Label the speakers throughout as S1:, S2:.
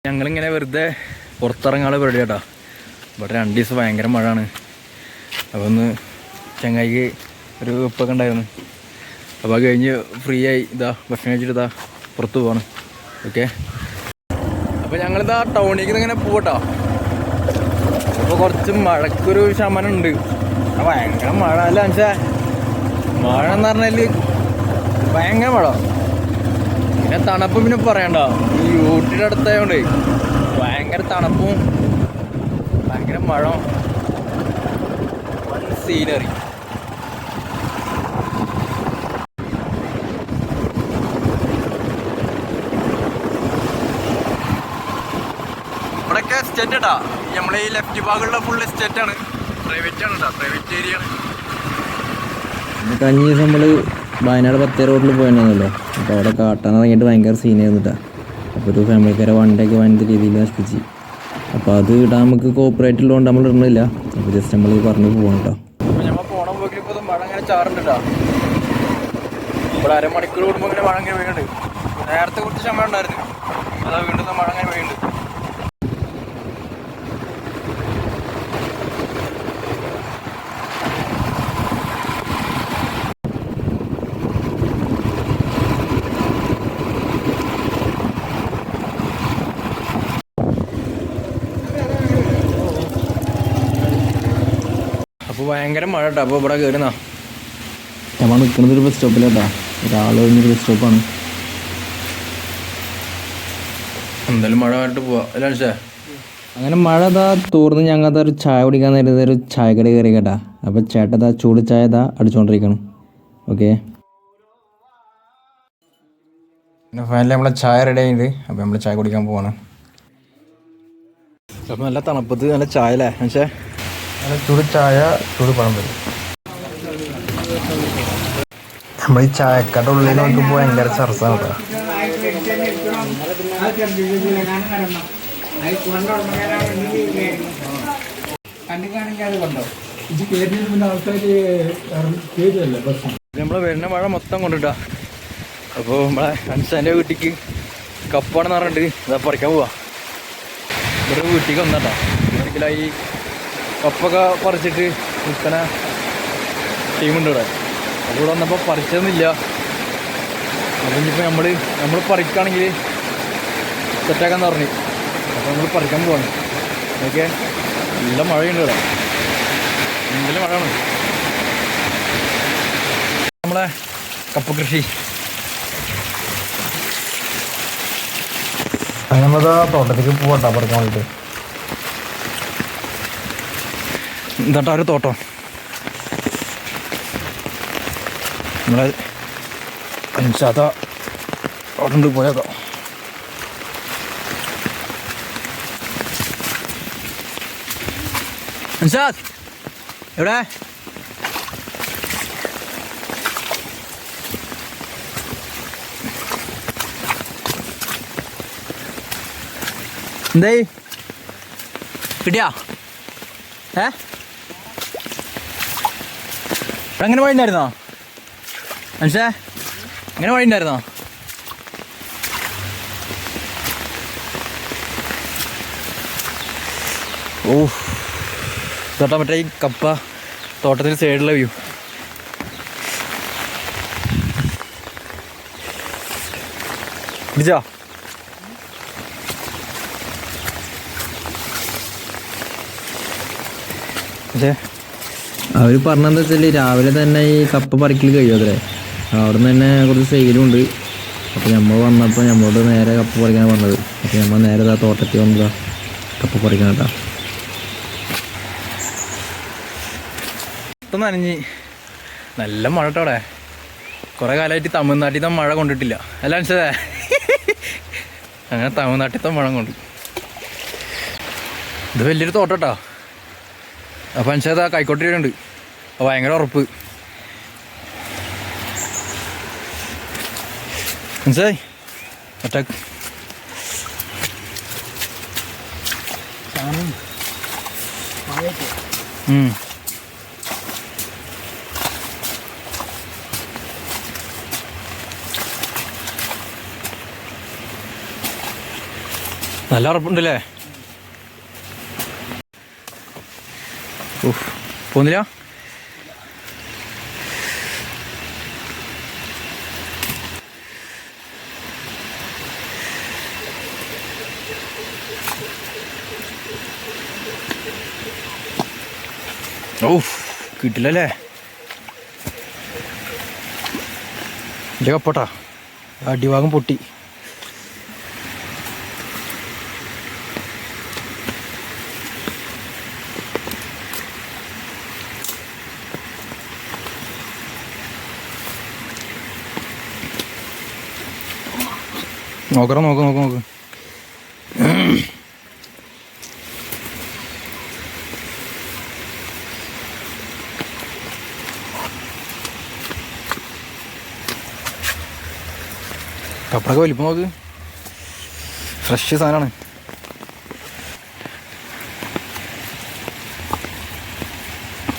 S1: ഞങ്ങളിങ്ങനെ വെറുതെ പുറത്തിറങ്ങാനുള്ള പരിപാടി കേട്ടോ. ഇവിടെ 2 ദിവസം ഭയങ്കര മഴയാണ്. അപ്പോൾ ഒന്ന് ചങ്ങായിക്ക് ഒരു വെപ്പൊക്കെ ഉണ്ടായിരുന്നു. അപ്പോൾ അത് കഴിഞ്ഞ് ഫ്രീ ആയി ഭക്ഷണം കഴിച്ചിട്ട് പുറത്ത് പോവാണ്. ഓക്കെ, അപ്പോൾ ഞങ്ങളിതാ ടൗണിലേക്ക് ഇങ്ങനെ പോകട്ടോ. അപ്പോൾ കുറച്ച് മഴക്കൊരു ശമനം ഉണ്ട്. ഭയങ്കര മഴ അല്ല മനസ്സിലാ. മഴ എന്ന് പറഞ്ഞാൽ ഭയങ്കര മഴ. പിന്നെ തണുപ്പ് പിന്നെ പറയണ്ട. ഈ ഊട്ടിയുടെ അടുത്തായതുകൊണ്ട് ഭയങ്കര തണുപ്പും ഭയങ്കര മഴ, സീനറി. ഇവിടെയൊക്കെ എസ്റ്റേറ്റ് കേട്ടാ. നമ്മളെ ഈ ലെഫ്റ്റ് ഭാഗമുള്ള ഫുൾ എസ്റ്റേറ്റ് ആണ്. പ്രൈവറ്റ് ആണ് കേട്ടോ, പ്രൈവറ്റ് ഏരിയ ആണ്.
S2: കഴിഞ്ഞ ദിവസം നമ്മൾ വയനാട് 10 റോഡിൽ പോയിരുന്നല്ലോ. അപ്പോൾ അവിടെ കാട്ടാൻ ഇറങ്ങിയിട്ട് ഭയങ്കര സീനായിരുന്നിട്ടാ. അപ്പോൾ ഒരു ഫാമിലിക്കാരെ വണ്ടിയൊക്കെ ഭയങ്കര രീതിയിൽ നശിപ്പിച്ച്. അപ്പോൾ അത് ഇടാൻ നമുക്ക് കോപ്പറേറ്റ് ഉള്ളതുകൊണ്ട് നമ്മൾ ഇടുന്നില്ല. അപ്പോൾ ജസ്റ്റ് നമ്മൾ പറഞ്ഞു പോകണം കേട്ടോ.
S1: അപ്പോൾ നമ്മൾ പോകണം പോയി ഇപ്പോൾ മഴ അങ്ങനെ ചാറുണ്ട് കേട്ടോ. ഇവിടെ അരമണിക്കൂർ കൂടുമ്പോൾ ഇങ്ങനെ മഴ ഇങ്ങനെ വീഴുന്നുണ്ട്. നേരത്തെ കുറച്ച് സമയം ഉണ്ടായിരുന്നു, അതാ വീണ്ടും മഴ അങ്ങനെ വീഴുന്നുണ്ട്. അപ്പോൾ ഭയങ്കര മഴ കേട്ടോ. അപ്പോൾ ഇവിടെ കയറുന്ന
S2: നമ്മൾ നിൽക്കുന്നത് ഒരു ബസ് സ്റ്റോപ്പിലാട്ടാ. ഒരാൾ കഴിഞ്ഞൊരു ബസ് സ്റ്റോപ്പാണ്.
S1: എന്തായാലും മഴ ആയിട്ട് പോവാ അല്ലേ മനുഷ്യ.
S2: അങ്ങനെ മഴ തോർന്ന് ഞങ്ങൾ ഒരു ചായ കുടിക്കാൻ നേരത്തെ ഒരു ചായക്കട കയറി കേട്ടാ. അപ്പോൾ ചേട്ട ചൂട് ചായ അടിച്ചുകൊണ്ടിരിക്കണം. ഓക്കെ,
S1: പിന്നെ ഫൈനലി നമ്മളെ ചായ റെഡി ആയിട്ട്. അപ്പോൾ നമ്മൾ ചായ കുടിക്കാൻ പോവാണ്. അപ്പോൾ നല്ല തണുപ്പത്ത് നല്ല ചായ അല്ലേ മനുഷ്യ. നല്ല ചൂട് ചായ, ചൂട് പഴം വരും. നമ്മൾ ഈ ചായക്കട ഉള്ളിൽ നോക്കുമ്പോൾ ഭയങ്കര ചർച്ചാണ് കേട്ടോ. നമ്മള് വരുന്ന മഴ മൊത്തം കൊണ്ടിട്ടാ. അപ്പോൾ നമ്മളെ അൻസാൻ്റെ വീട്ടിക്ക് കപ്പാണെന്ന് പറഞ്ഞിട്ട് ഇതാ പറിക്കാൻ പോവാ. ഇവിടെ വീട്ടിലേക്ക് വന്നാട്ടാ. ഒരിക്കലും ഈ കപ്പൊക്കെ പറിച്ചിട്ട് നിൽക്കണ ടീമുണ്ട് ഇവിടെ. അപ്പോൾ ഇവിടെ വന്നപ്പോൾ പറിച്ചതൊന്നുമില്ല. അപ്പോൾ ഇനിയിപ്പോൾ നമ്മൾ പറിക്കുകയാണെങ്കിൽ സെറ്റാക്കാൻ പറഞ്ഞു. അപ്പോൾ നമ്മൾ പറിക്കാൻ പോവാണ്. ഓക്കെ, നല്ല മഴയുണ്ട് ഇവിടെ, നല്ല മഴയാണ്. നമ്മളെ കപ്പ കൃഷി അങ്ങനെ നമ്മളത് തോട്ടത്തേക്ക് പോകട്ടോ പറിക്കാൻ വേണ്ടിയിട്ട്. എന്താട്ടാ ഒരു തോട്ടം നമ്മളെ അൻസാദ തോട്ടം പോയതോ. അൻസാദ് എവിടെ? എന്തായി കിട്ടിയാ? അങ്ങനെ വഴിണ്ടായിരുന്നോ മനുഷ്യ? അങ്ങനെ വഴിണ്ടായിരുന്നോ? ഓ തൊട്ടാ മറ്റേ ഈ കപ്പ തോട്ടത്തിൽ സൈഡിലെ വ്യൂ. പിടിച്ചോ?
S2: അവർ പറഞ്ഞെന്താ വെച്ചാൽ രാവിലെ തന്നെ ഈ കപ്പ പറിക്കൽ കഴിയും അത്രേ. അവിടെ നിന്ന് തന്നെ കുറച്ച് സെയിലുണ്ട്. അപ്പോൾ നമ്മൾ വന്നപ്പോൾ നമ്മളോട് നേരെ കപ്പ പറിക്കാനാണ് പറഞ്ഞത്. അപ്പോൾ നമ്മൾ നേരെ തോട്ടത്തിൽ വന്നതാ കപ്പ പറിക്കാൻ കേട്ടോ.
S1: മൊത്തം നനഞ്ഞ് നല്ല മഴ കേട്ടോ അവിടെ. കുറേ കാലമായിട്ട് തമിഴ്നാട്ടിൽ മഴ കൊണ്ടിട്ടില്ല അല്ല മനസ്സിലേ. അങ്ങനെ തമിഴ്നാട്ടിൽ മഴ കൊണ്ട് ഇത് വലിയൊരു തോട്ടം കേട്ടോ. അപ്പം മനസ്സിലാ കൈക്കോട്ടിട്ടുണ്ട്. അപ്പോൾ ഭയങ്കര ഉറപ്പ് മനസ്സിലായി. മറ്റേ നല്ല ഉറപ്പുണ്ടല്ലേ? പോന്നില്ല. കിട്ടില്ലല്ലേ? എൻ്റെ കപ്പോട്ടാ അടിഭാഗം പൊട്ടി. നോക്കണം, നോക്ക്. കപ്പടൊക്കെ വലിപ്പം നോക്ക്. ഫ്രഷ് സാധനമാണ്.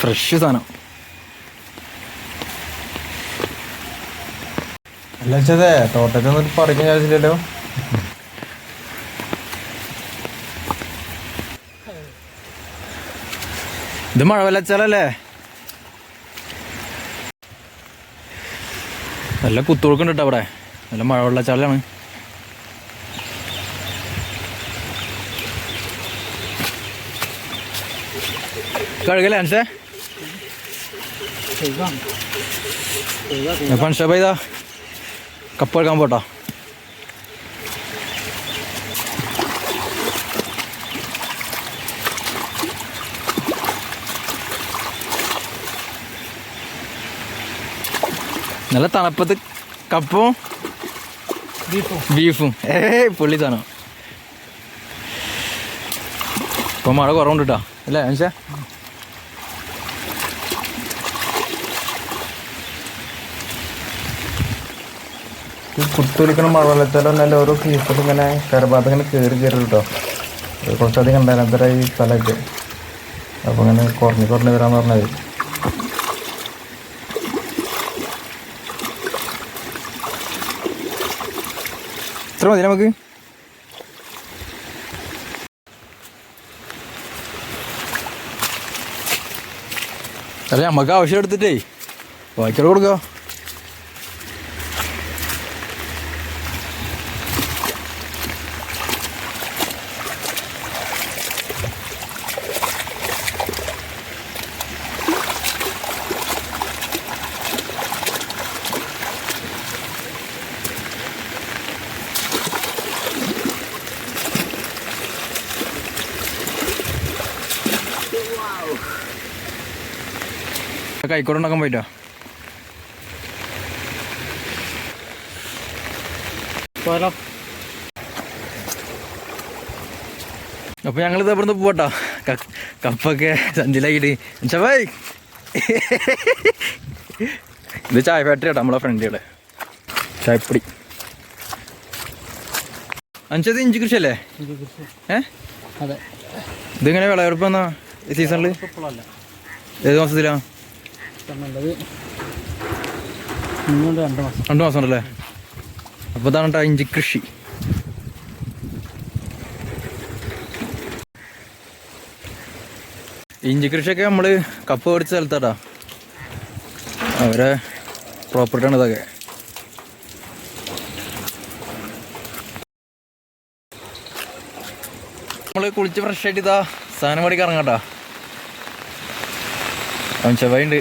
S1: ഫ്രഷ് സാധനം.
S2: അല്ല വെച്ചതേ തോട്ടത്തിൽ നിന്ന് പറിക്കാൻ വിചാരിച്ചില്ലല്ലോ.
S1: ഇത് മഴ വെള്ളച്ചാലല്ലേ? നല്ല കുത്തൊഴുക്കുണ്ട് കേട്ടോ അവിടെ. നല്ല മഴ വെള്ളച്ചാലാണ്. കഴുകല്ലേ അൻഷേ? അൻഷാ ഇതാ കപ്പ എടുക്കാൻ പോട്ടോ. നല്ല തണുപ്പത്ത് കപ്പും ബീഫും പൊള്ളി സാധനം. ഇപ്പൊ മഴ കുറവുണ്ട് കേട്ടോ അല്ലേ അൻഷാ?
S2: കുത്തൊലിക്കണം മഴ വെള്ളച്ചാലല്ല ഓരോ സീസണിൽ ഇങ്ങനെ കരഭാഗത്ത് ഇങ്ങനെ കയറി കേട്ടോ. കുറച്ചധികം ഉണ്ടായിരുന്ന ഈ സ്ഥലമൊക്കെ. അപ്പോൾ ഇങ്ങനെ കുറഞ്ഞ് വരാമെന്ന് പറഞ്ഞത്.
S1: ഇത്ര മതി നമുക്ക്. അല്ല നമുക്ക് ആവശ്യം എടുത്തിട്ടേ ബാക്കിയോട് കൊടുക്കുക. കൈക്കോട്ടുണ്ടാക്കാൻ പോയിട്ടോ. അപ്പൊ ഞങ്ങളിത് ഇവിടുന്ന് പോട്ടോ. കപ്പൊക്കെ സഞ്ചിലാക്കിട്ട് ചവായ്. ഇത് ചായ ഫാക്ടറി കേട്ടോ നമ്മളെ ഫ്രണ്ടിയുടെ ചായപ്പൊടി. അഞ്ചത് ഇഞ്ചി കൃഷിയല്ലേ?
S2: അതെ.
S1: ഇതിങ്ങനെ വിളവെടുപ്പ് എന്നാ സീസണില്? ഏത് മാസത്തിലാ? 2 മാസം ഉണ്ടല്ലേ? അപ്പോൾ ഇതാണ് കേട്ടോ ഇഞ്ചി കൃഷി. ഇഞ്ചി കൃഷിയൊക്കെ നമ്മൾ കപ്പ മേടിച്ച സ്ഥലത്താട്ടാ. അവരെ പ്രോപ്പർട്ടിയാണ് ഇതൊക്കെ. നമ്മൾ കുളിച്ച് ഫ്രഷ് ആയിട്ട് ഇതാ സാധനം മേടിക്കാൻ ഇറങ്ങാട്ടാ. അഞ്ചവായുണ്ട്.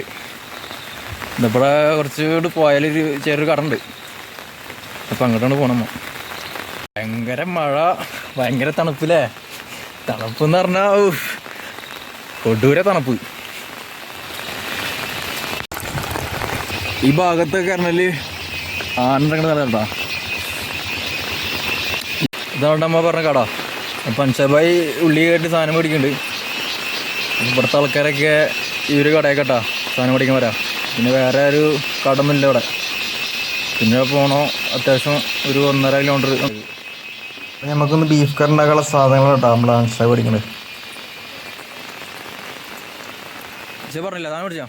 S1: ഇതപ്പോടെ കുറച്ചുകൂടി പോയാലൊരു ചെറിയൊരു കട ഉണ്ട്. അപ്പം അങ്ങോട്ടാണ് പോകണം. ഭയങ്കര മഴ, ഭയങ്കര തണുപ്പില്ലേ? തണുപ്പെന്ന് പറഞ്ഞാൽ കൊടൂര തണുപ്പ്. ഈ ഭാഗത്തൊക്കെ പറഞ്ഞാൽ ആനണ്ടങ്ങനെ കേട്ടോ. ഇതാണ് അമ്മ പറഞ്ഞ കട. അപ്പം അൻഷാബായി ഉള്ളി കേട്ട് സാധനം മേടിക്കുന്നുണ്ട്. ഇവിടുത്തെ ആൾക്കാരൊക്കെ ഈ ഒരു കടയൊക്കെ കേട്ടോ സാധനം മേടിക്കാൻ വരാം. പിന്നെ വേറെ ഒരു കടമൊന്നുമില്ല ഇവിടെ. പിന്നെ പോകണോ അത്യാവശ്യം ഒരു 1.5 കിലോമീറ്റർ.
S2: നമുക്കൊന്ന് ബീഫ് കറി ഉണ്ടാക്കാനുള്ള സാധനങ്ങൾ കേട്ടോ നമ്മൾ അൻഷാ മേടിക്കുന്നത്.
S1: പറഞ്ഞില്ല സാധനം മേടിച്ചാ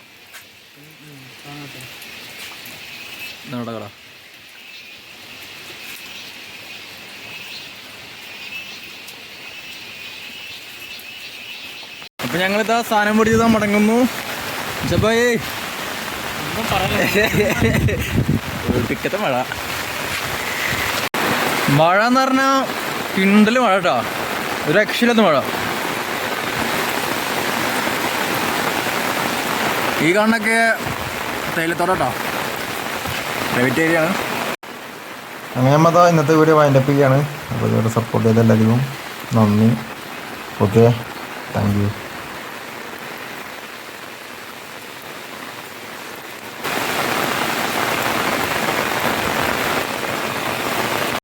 S1: നമ്മുടെ കട. അപ്പൊ ഞങ്ങളിതാ സാധനം പിടിച്ചതാ മടങ്ങുന്നു. പിക്കത്തെ മഴ മഴ എന്ന് പറഞ്ഞാൽ കിണ്ടല് മഴ കേട്ടോ, ഒരു രക്ഷയില്ലാത്ത മഴ. ഈ കാണുന്നൊക്കെ തേയിലത്തോട്ടോ, പ്രൈവറ്റ് ഏരിയ ആണ്.
S2: അങ്ങനെ നമ്മൾ ഇന്നത്തെ വീഡിയോ വൈൻഡപ്പ് ചെയ്യാണ്. അപ്പോൾ ഇതുവരെ സപ്പോർട്ട് ചെയ്ത എല്ലാവർക്കും നന്ദി. Okay, thank you.